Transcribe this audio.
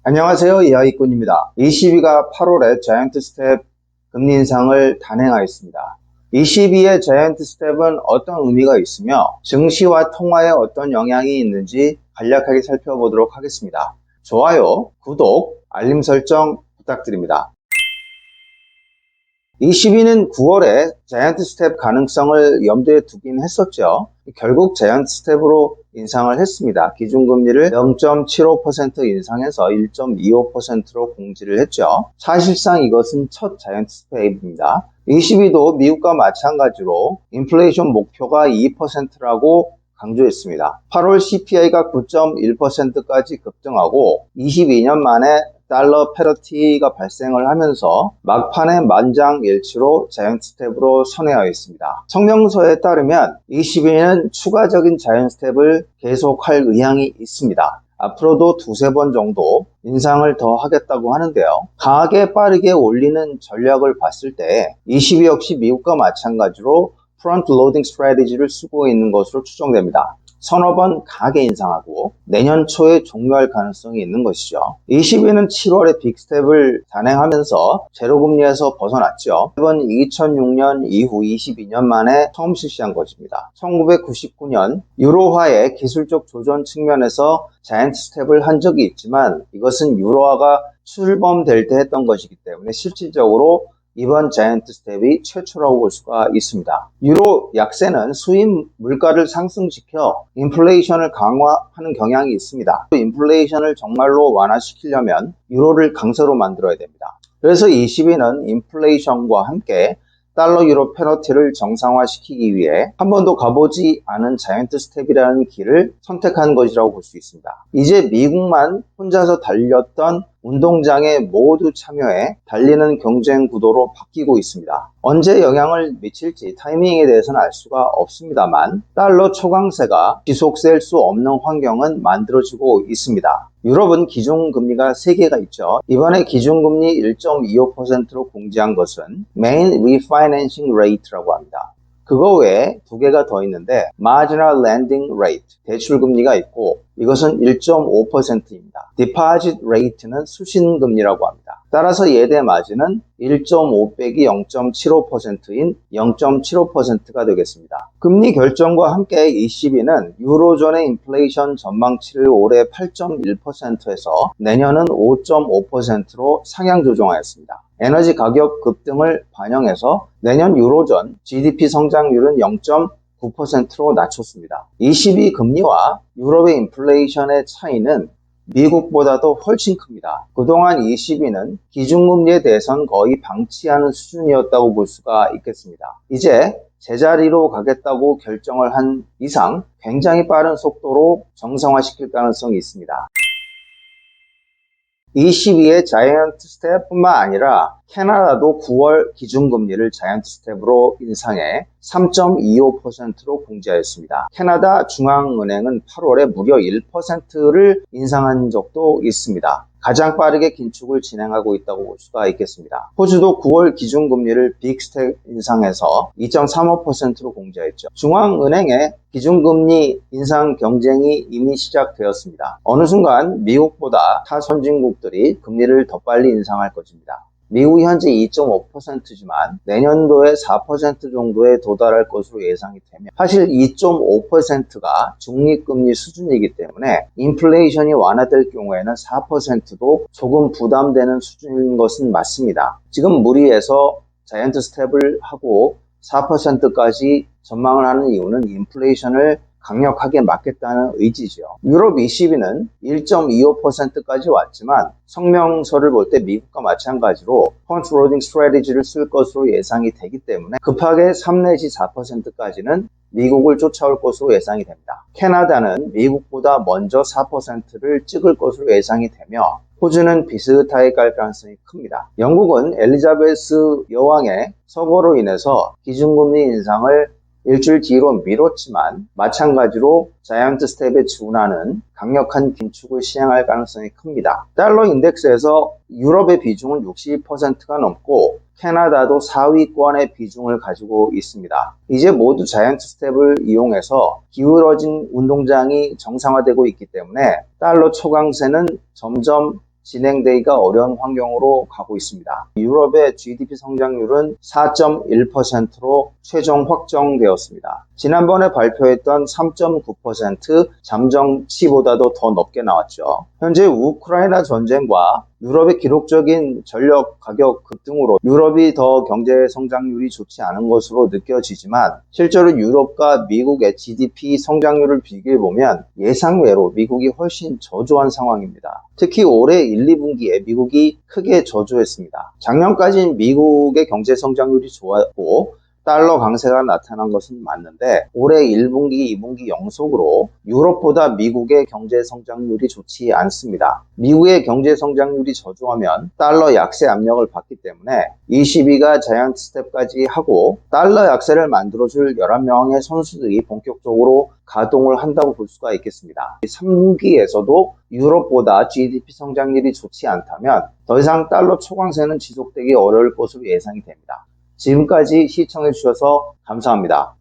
안녕하세요. 이하이꾼입니다. ECB가 8월에 자이언트 스텝 금리 인상을 단행하였습니다. ECB의 자이언트 스텝은 어떤 의미가 있으며 증시와 통화에 어떤 영향이 있는지 간략하게 살펴보도록 하겠습니다. 좋아요, 구독, 알림 설정 부탁드립니다. ECB는 9월에 자이언트 스텝 가능성을 염두에 두긴 했었죠. 결국 자이언트 스텝으로 인상을 했습니다. 기준금리를 0.75% 인상해서 1.25%로 공지를 했죠. 사실상 이것은 첫 자이언트 스텝입니다. ECB도 미국과 마찬가지로 인플레이션 목표가 2%라고 강조했습니다. 8월 CPI가 9.1%까지 급등하고 22년 만에 달러 패러티가 발생을 하면서 막판에 만장일치로 자이언트 스텝으로 선회하였습니다. 성명서에 따르면 ECB는 추가적인 자이언트 스텝을 계속할 의향이 있습니다. 앞으로도 두세 번 정도 인상을 더 하겠다고 하는데요. 강하게 빠르게 올리는 전략을 봤을 때 ECB 역시 미국과 마찬가지로 프론트 로딩 스트래티지를 쓰고 있는 것으로 추정됩니다. 서너 번 강하게 인상하고 내년 초에 종료할 가능성이 있는 것이죠. ECB는 7월에 빅스텝을 단행하면서 제로금리에서 벗어났죠. 이번 2006년 이후 22년 만에 처음 실시한 것입니다. 1999년 유로화의 기술적 조정 측면에서 자이언트 스텝을 한 적이 있지만 이것은 유로화가 출범될 때 했던 것이기 때문에 실질적으로 이번 자이언트 스텝이 최초라고 볼 수가 있습니다. 유로 약세는 수입 물가를 상승시켜 인플레이션을 강화하는 경향이 있습니다. 인플레이션을 정말로 완화시키려면 유로를 강세로 만들어야 됩니다. 그래서 ECB는 인플레이션과 함께 달러 유로 패러티를 정상화시키기 위해 한 번도 가보지 않은 자이언트 스텝이라는 길을 선택한 것이라고 볼 수 있습니다. 이제 미국만 혼자서 달렸던 운동장에 모두 참여해 달리는 경쟁 구도로 바뀌고 있습니다. 언제 영향을 미칠지 타이밍에 대해서는 알 수가 없습니다만 달러 초강세가 지속될 수 없는 환경은 만들어지고 있습니다. 유럽은 기준금리가 3개가 있죠. 이번에 기준금리 1.25%로 공지한 것은 Main Refinancing Rate라고 합니다. 그거 외에 2개가 더 있는데 Marginal Lending Rate, 대출금리가 있고 이것은 1.5%입니다. Deposit Rate는 수신금리라고 합니다. 따라서 예대 마진은 1.5 빼기 0.75%인 0.75%가 되겠습니다. 금리 결정과 함께 ECB는 유로존의 인플레이션 전망치를 올해 8.1%에서 내년은 5.5%로 상향 조정하였습니다. 에너지 가격 급등을 반영해서 내년 유로존 GDP 성장률은 0.9%로 낮췄습니다. ECB 금리와 유럽의 인플레이션의 차이는 미국보다도 훨씬 큽니다. 그동안 ECB는 기준금리에 대해서는 거의 방치하는 수준이었다고 볼 수가 있겠습니다. 이제 제자리로 가겠다고 결정을 한 이상 굉장히 빠른 속도로 정상화시킬 가능성이 있습니다. ECB의 자이언트 스텝뿐만 아니라 캐나다도 9월 기준금리를 자이언트 스텝으로 인상해 3.25%로 공지하였습니다. 캐나다 중앙은행은 8월에 무려 1%를 인상한 적도 있습니다. 가장 빠르게 긴축을 진행하고 있다고 볼 수가 있겠습니다. 호주도 9월 기준금리를 빅스텝 인상해서 2.35%로 공지했죠. 중앙은행의 기준금리 인상 경쟁이 이미 시작되었습니다. 어느 순간 미국보다 타 선진국들이 금리를 더 빨리 인상할 것입니다. 미국이 현재 2.5%지만 내년도에 4% 정도에 도달할 것으로 예상이 되며 사실 2.5%가 중립금리 수준이기 때문에 인플레이션이 완화될 경우에는 4%도 조금 부담되는 수준인 것은 맞습니다. 지금 무리해서 자이언트 스텝을 하고 4%까지 전망을 하는 이유는 인플레이션을 강력하게 막겠다는 의지죠. 유럽 ECB는 1.25%까지 왔지만 성명서를 볼 때 미국과 마찬가지로 프론트 로딩 스트래티지를 쓸 것으로 예상이 되기 때문에 급하게 3 내지 4%까지는 미국을 쫓아올 것으로 예상이 됩니다. 캐나다는 미국보다 먼저 4%를 찍을 것으로 예상이 되며 호주는 비슷하게 갈 가능성이 큽니다. 영국은 엘리자베스 여왕의 서거로 인해서 기준금리 인상을 일주일 뒤로 미뤘지만 마찬가지로 자이언트 스텝에 준하는 강력한 긴축을 시행할 가능성이 큽니다. 달러 인덱스에서 유럽의 비중은 60%가 넘고 캐나다도 4위권의 비중을 가지고 있습니다. 이제 모두 자이언트 스텝을 이용해서 기울어진 운동장이 정상화되고 있기 때문에 달러 초강세는 점점 진행되기가 어려운 환경으로 가고 있습니다. 유럽의 GDP 성장률은 4.1%로 최종 확정되었습니다. 지난번에 발표했던 3.9% 잠정치보다도 더 높게 나왔죠. 현재 우크라이나 전쟁과 유럽의 기록적인 전력 가격 급등으로 유럽이 더 경제 성장률이 좋지 않은 것으로 느껴지지만 실제로 유럽과 미국의 GDP 성장률을 비교해보면 예상외로 미국이 훨씬 저조한 상황입니다. 특히 올해 1, 2분기에 미국이 크게 저조했습니다. 작년까지는 미국의 경제 성장률이 좋았고 달러 강세가 나타난 것은 맞는데 올해 1분기, 2분기 연속으로 유럽보다 미국의 경제 성장률이 좋지 않습니다. 미국의 경제 성장률이 저조하면 달러 약세 압력을 받기 때문에 ECB가 자이언트 스텝까지 하고 달러 약세를 만들어줄 11명의 선수들이 본격적으로 가동을 한다고 볼 수가 있겠습니다. 3분기에서도 유럽보다 GDP 성장률이 좋지 않다면 더 이상 달러 초강세는 지속되기 어려울 것으로 예상이 됩니다. 지금까지 시청해 주셔서 감사합니다.